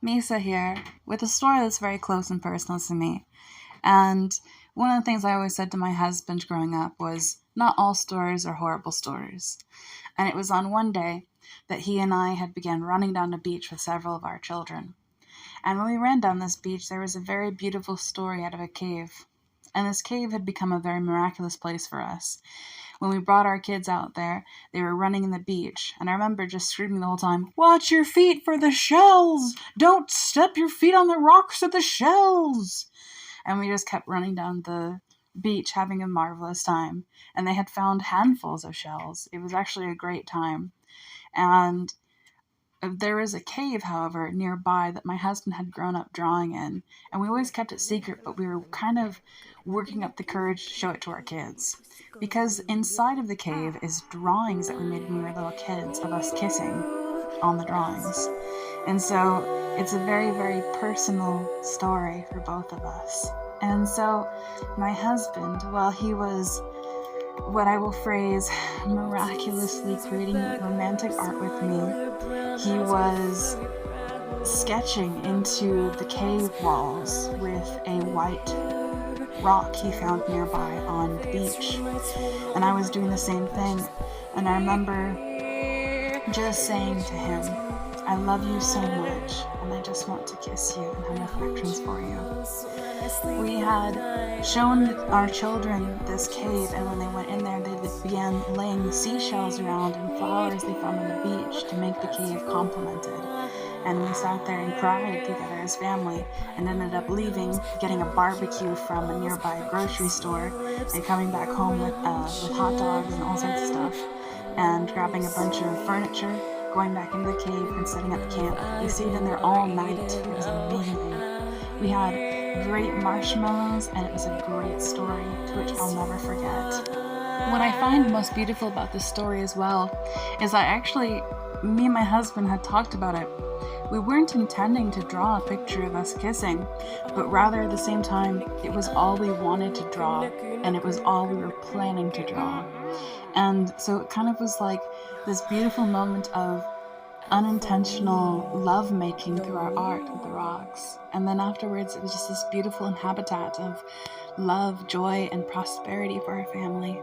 Misa here, with a story that's very close and personal to me. And one of the things I always said to my husband growing up was, not all stories are horrible stories. And it was on one day that he and I had begun running down the beach with several of our children. And when we ran down this beach, there was a very beautiful story out of a cave. And this cave had become a very miraculous place for us. When we brought our kids out there, they were running in the beach, and I remember just screaming the whole time, "Watch your feet for the shells! Don't step your feet on the rocks or the shells!" And we just kept running down the beach having a marvelous time. And they had found handfuls of shells. It was actually a great time. And there was a cave, however, nearby that my husband had grown up drawing in, and we always kept it secret, but we were kind of working up the courage to show it to our kids. Because inside of the cave is drawings that we made when we were little kids of us kissing on the drawings. And so it's a very, very personal story for both of us. And so my husband, while he was what I will phrase miraculously creating romantic art with me, he was sketching into the cave walls with a white rock he found nearby on the beach. And I was doing the same thing. And I remember just saying to him, "I love you so much, and I just want to kiss you and have affections for you." We had shown our children this cave, and when they went in there, they began laying seashells around and flowers they found on the beach to make the cave complemented. And we sat there and cried together as family, and ended up leaving, getting a barbecue from a nearby grocery store, and coming back home with hot dogs and all sorts of stuff, and grabbing a bunch of furniture, going back into the cave and setting up camp. We stayed in there all night. It was amazing. We had great marshmallows, and it was a great story to which I'll never forget. What I find most beautiful about this story as well is that actually me and my husband had talked about it. We weren't intending to draw a picture of us kissing, but rather at the same time, it was all we wanted to draw, and it was all we were planning to draw. And so it kind of was like this beautiful moment of unintentional love making through our art with the rocks. And then afterwards, it was just this beautiful habitat of love, joy, and prosperity for our family.